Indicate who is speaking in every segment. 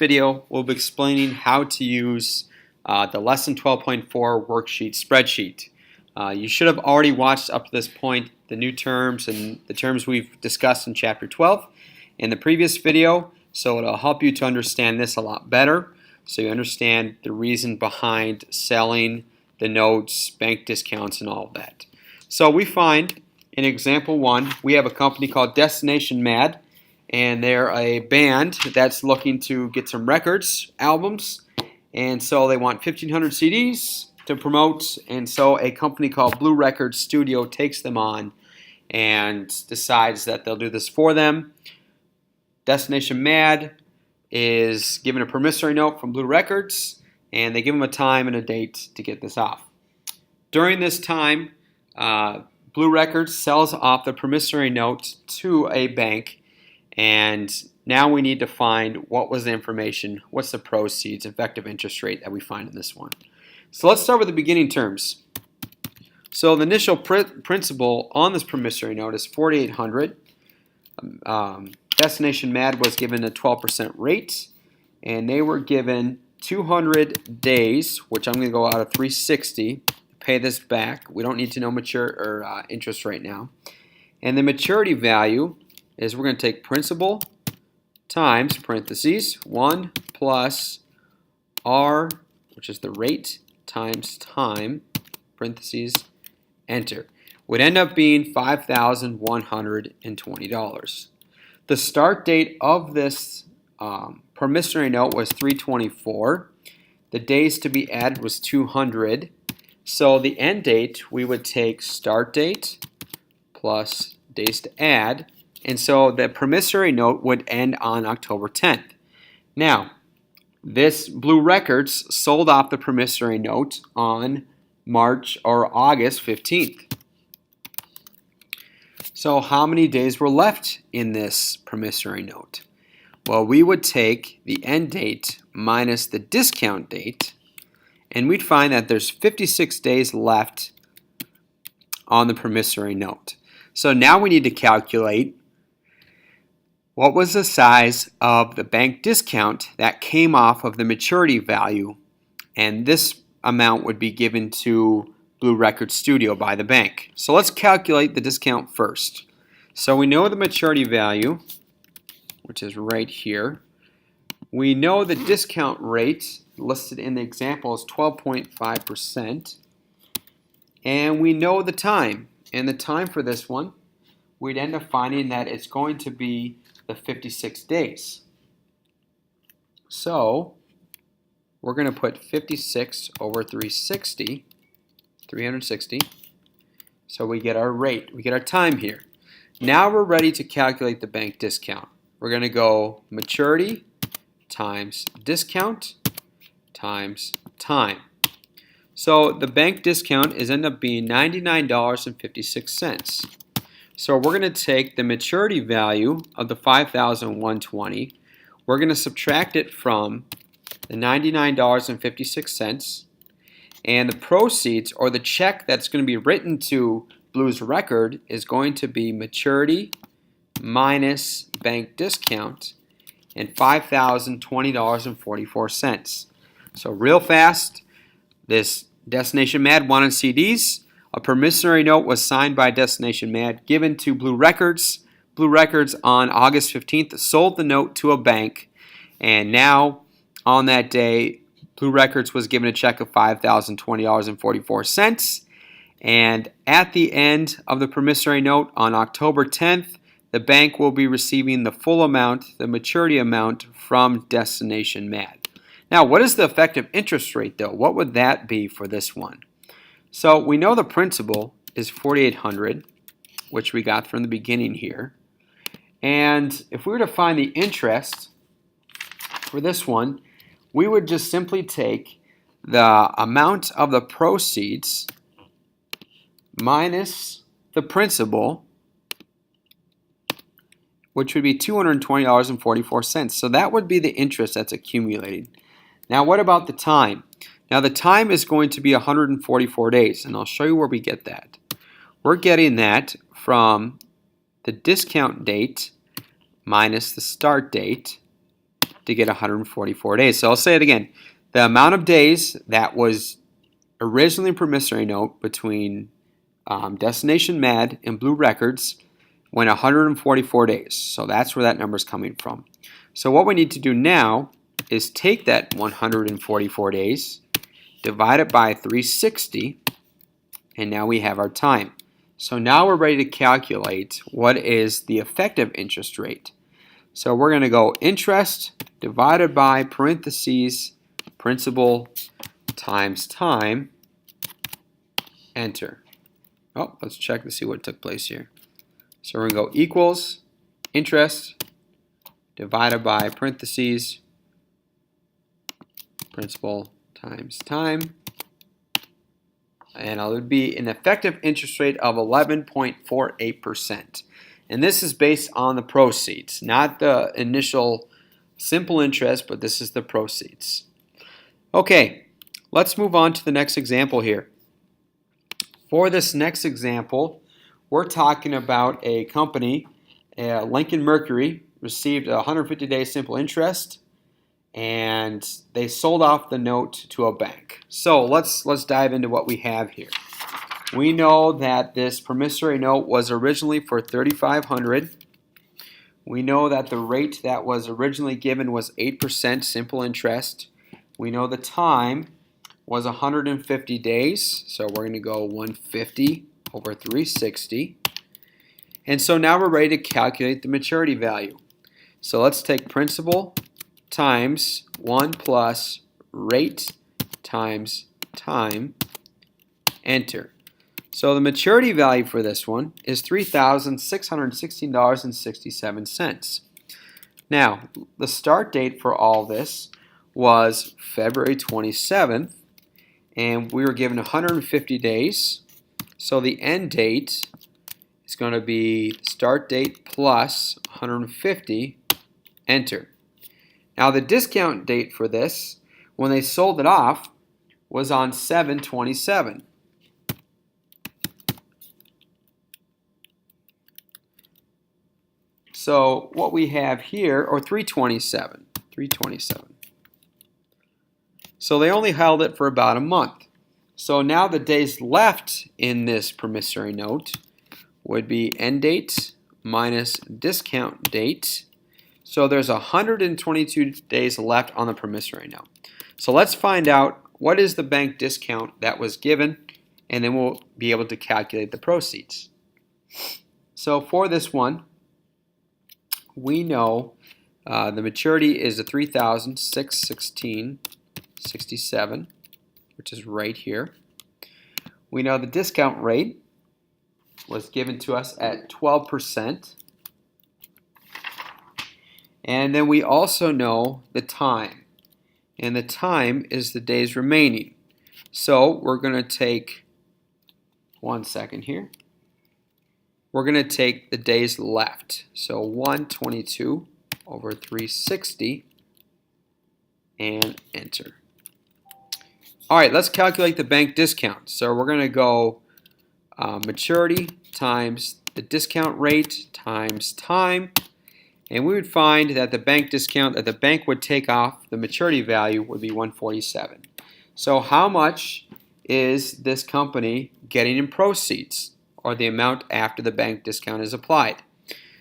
Speaker 1: video, we'll be explaining how to use the Lesson 12.4 worksheet spreadsheet. You should have already watched up to this point the new terms and the terms we've discussed in Chapter 12 in the previous video, so it'll help you to understand this a lot better, so you understand the reason behind selling the notes, bank discounts, and all of that. So we find in example 1, we have a company called Destination Mad, and they're a band that's looking to get some records, albums, and so they want 1,500 CDs to promote, and so a company called Blue Records Studio takes them on and decides that they'll do this for them. Destination Mad is given a promissory note from Blue Records, and they give them a time and a date to get this off. During this time, Blue Records sells off the promissory note to a bank, and now we need to find what was the information, what's the proceeds, effective interest rate that we find in this one. So let's start with the beginning terms. So the initial principal on this promissory note is $4,800. Destination Mad was given a 12% rate, and they were given 200 days, which I'm going to go out of 360 to pay this back. We don't need to know interest rate now. And the maturity value is we're going to take principal times parentheses 1 plus R, which is the rate, times time, parentheses, enter. Would end up being $5,120. The start date of this promissory note was 3/24. The days to be added was 200. So the end date, we would take start date plus days to add, and so the promissory note would end on October 10th. Now, this Blue Records sold off the promissory note on March or August 15th. So how many days were left in this promissory note? Well, we would take the end date minus the discount date, and we'd find that there's 56 days left on the promissory note. So now we need to calculate what was the size of the bank discount that came off of the maturity value, and this amount would be given to Blue Records Studio by the bank. So let's calculate the discount first. So we know the maturity value, which is right here. We know the discount rate listed in the example is 12.5%. And we know the time. And the time for this one, we'd end up finding that it's going to be the 56 days. So we're going to put 56 over 360. So we get our rate, we get our time here. Now we're ready to calculate the bank discount. We're going to go maturity times discount times time. So the bank discount is end up being $99.56. So we're going to take the maturity value of the $5,120. We're going to subtract it from the $99.56. And the proceeds, or the check that's going to be written to Blue's Record, is going to be maturity minus bank discount and $5,020.44. So real fast, this Destination Mad wanted CDs. A promissory note was signed by Destination Mad, given to Blue Records. Blue Records on August 15th sold the note to a bank, and now on that day, Blue Records was given a check of $5,020.44, and at the end of the promissory note on October 10th, the bank will be receiving the full amount, the maturity amount, from Destination Mad. Now, what is the effective interest rate, though? What would that be for this one? So we know the principal is $4,800, which we got from the beginning here, and if we were to find the interest for this one, we would just simply take the amount of the proceeds minus the principal, which would be $220.44. So that would be the interest that's accumulating. Now what about the time? Now the time is going to be 144 days, and I'll show you where we get that. We're getting that from the discount date minus the start date to get 144 days. So I'll say it again. The amount of days that was originally a promissory note between Destination Mad and Blue Records went 144 days. So that's where that number is coming from. So what we need to do now is take that 144 days, divide it by 360, and now we have our time. So now we're ready to calculate what is the effective interest rate. So we're going to go interest divided by parentheses principal times time, enter. Oh, let's check to see what took place here. So we're going to go equals interest divided by parentheses principal times time, and it would be an effective interest rate of 11.48%. And this is based on the proceeds, not the initial simple interest, but this is the proceeds. Okay, let's move on to the next example here. For this next example, we're talking about a company, Lincoln Mercury, received a 150-day simple interest, and they sold off the note to a bank. So let's dive into what we have here. We know that this promissory note was originally for $3,500. We know that the rate that was originally given was 8% simple interest. We know the time was 150 days, so we're going to go 150 over 360. And so now we're ready to calculate the maturity value. So let's take principal times 1 plus rate times time, enter. So the maturity value for this one is $3,616.67. Now, the start date for all this was February 27th, and we were given 150 days. So the end date is going to be start date plus 150, enter. Now the discount date for this, when they sold it off, was on 7/27. So what we have here, or 3/27. So they only held it for about a month. So now the days left in this promissory note would be end date minus discount date. So there's 122 days left on the promissory note. So let's find out what is the bank discount that was given, and then we'll be able to calculate the proceeds. So for this one, we know the maturity is the $3,616.67, which is right here. We know the discount rate was given to us at 12%. And then we also know the time. And the time is the days remaining. So we're going to take, one second here. We're going to take the days left. So 122 over 360 and enter. All right, let's calculate the bank discount. So we're going to go maturity times the discount rate times time. And we would find that the bank discount that the bank would take off the maturity value would be 147. So how much is this company getting in proceeds, or the amount after the bank discount is applied?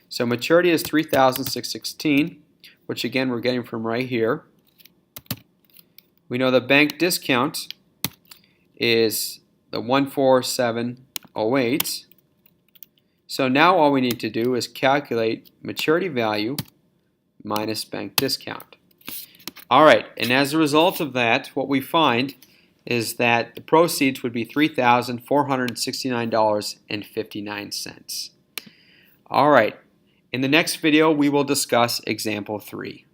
Speaker 1: So maturity is $3,616, which again we're getting from right here. We know the bank discount is the 14708. So now all we need to do is calculate maturity value minus bank discount. All right, and as a result of that, what we find is that the proceeds would be $3,469.59. All right, in the next video we will discuss example 3.